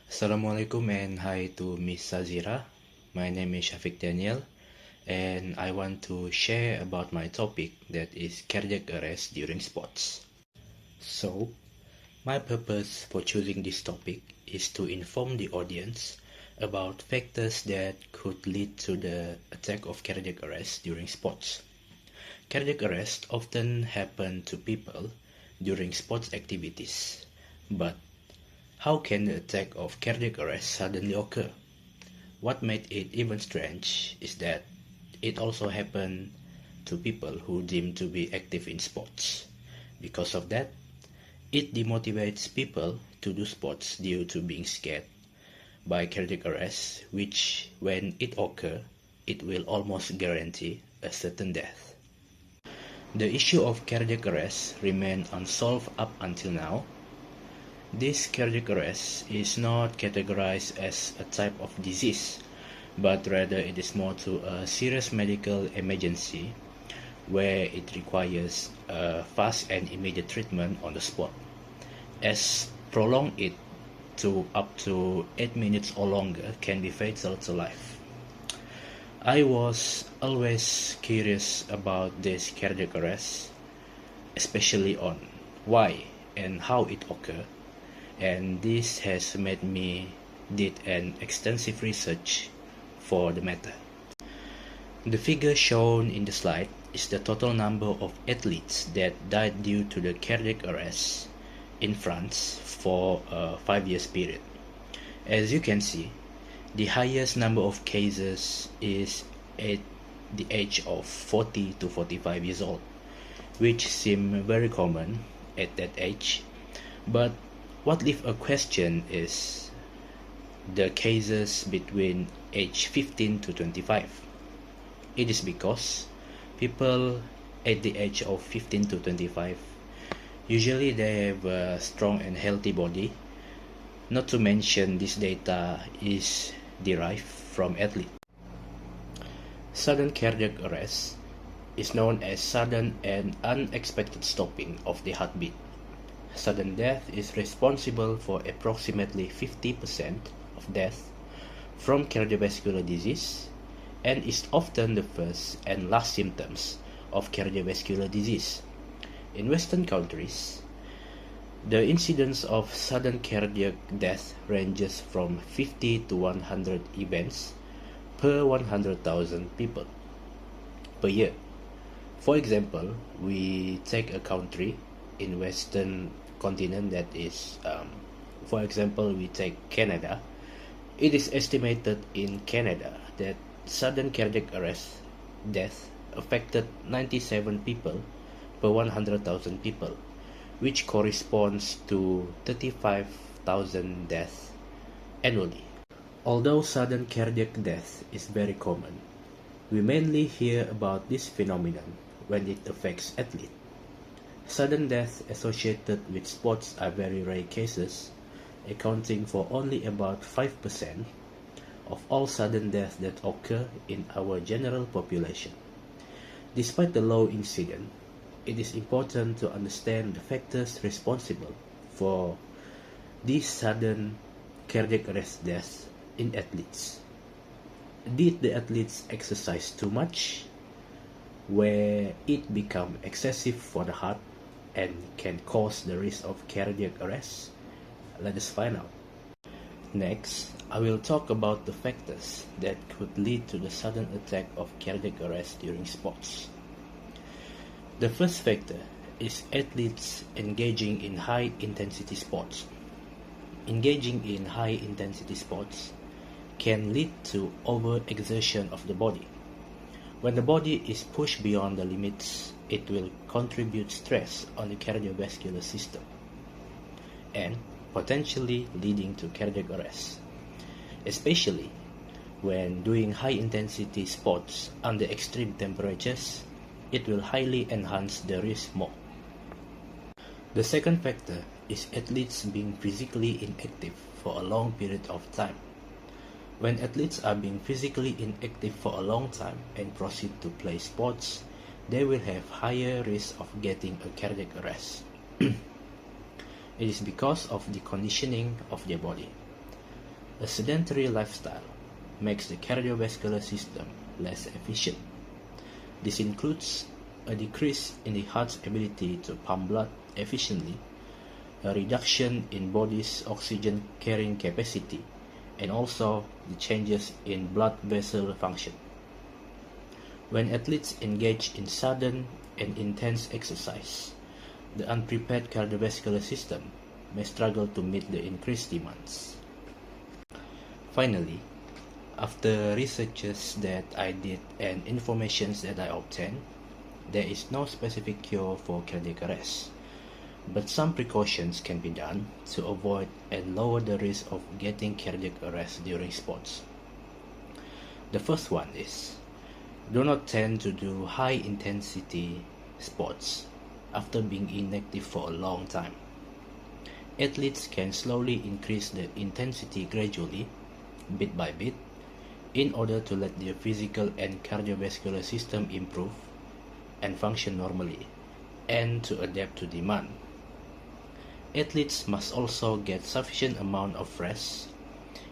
Assalamualaikum and hi to Miss Sazira. My name is Shafiq Daniel and I want to share about my topic that is cardiac arrest during sports. So, my purpose for choosing this topic is to inform the audience about factors that could lead to the attack of cardiac arrest during sports. Cardiac arrest often happen to people during sports activities, but how can the attack of cardiac arrest suddenly occur? What made it even strange is that it also happened to people who deem to be active in sports. Because of that, it demotivates people to do sports due to being scared by cardiac arrest, which when it occurs, it will almost guarantee a certain death. The issue of cardiac arrest remains unsolved up until now. This cardiac arrest is not categorized as a type of disease, but rather it is more to a serious medical emergency where it requires a fast and immediate treatment on the spot. As prolong it to up to 8 minutes or longer can be fatal to life. I was always curious about this cardiac arrest, especially on why and how it occurs, and this has made me did an extensive research for the matter. The figure shown in the slide is the total number of athletes that died due to the cardiac arrest in France for a 5 year period. As you can see, the highest number of cases is at the age of 40 to 45 years old, which seem very common at that age. But what leaves a question is the cases between age 15 to 25. It is because people at the age of 15 to 25 usually they have a strong and healthy body. Not to mention this data is derived from athletes. Sudden cardiac arrest is known as sudden and unexpected stopping of the heartbeat. Sudden death is responsible for approximately 50% of death from cardiovascular disease and is often the first and last symptoms of cardiovascular disease. In Western countries, the incidence of sudden cardiac death ranges from 50 to 100 events per 100,000 people per year. For example, we take a country in Western continent that is, for example, we take Canada. It is estimated in Canada that sudden cardiac arrest death affected 97 people per 100,000 people, which corresponds to 35,000 deaths annually. Although sudden cardiac death is very common, we mainly hear about this phenomenon when it affects athletes. Sudden deaths associated with sports are very rare cases, accounting for only about 5% of all sudden deaths that occur in our general population. Despite the low incidence, it is important to understand the factors responsible for these sudden cardiac arrest deaths in athletes. Did the athletes exercise too much, where it become excessive for the heart and can cause the risk of cardiac arrest? Let us find out. Next, I will talk about the factors that could lead to the sudden attack of cardiac arrest during sports. The first factor is athletes engaging in high intensity sports. Engaging in high intensity sports can lead to overexertion of the body. When the body is pushed beyond the limits, it will contribute stress on the cardiovascular system and potentially leading to cardiac arrest, especially when doing high-intensity sports under extreme temperatures. It will highly enhance the risk more. The second factor is athletes being physically inactive for a long period of time. When athletes are being physically inactive for a long time and proceed to play sports, they will have higher risk of getting a cardiac arrest. It is because of the conditioning of their body. A sedentary lifestyle makes the cardiovascular system less efficient. This includes a decrease in the heart's ability to pump blood efficiently, a reduction in body's oxygen carrying capacity, and also the changes in blood vessel function. When athletes engage in sudden and intense exercise, the unprepared cardiovascular system may struggle to meet the increased demands. Finally, after researches that I did and information that I obtained, there is no specific cure for cardiac arrest, but some precautions can be done to avoid and lower the risk of getting cardiac arrest during sports. The first one is, do not tend to do high intensity sports after being inactive for a long time. Athletes can slowly increase the intensity gradually, bit by bit, in order to let their physical and cardiovascular system improve and function normally, and to adapt to demand. Athletes must also get sufficient amount of rest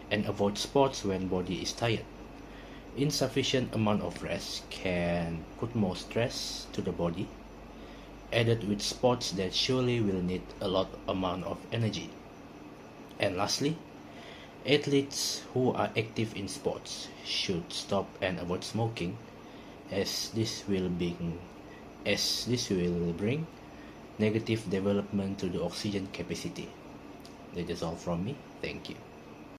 and avoid sports when body is tired. Insufficient amount of rest can put more stress to the body, added with sports that surely will need a lot amount of energy. And lastly, athletes who are active in sports should stop and avoid smoking, as this will bring negative development to the oxygen capacity. That is all from me. Thank you.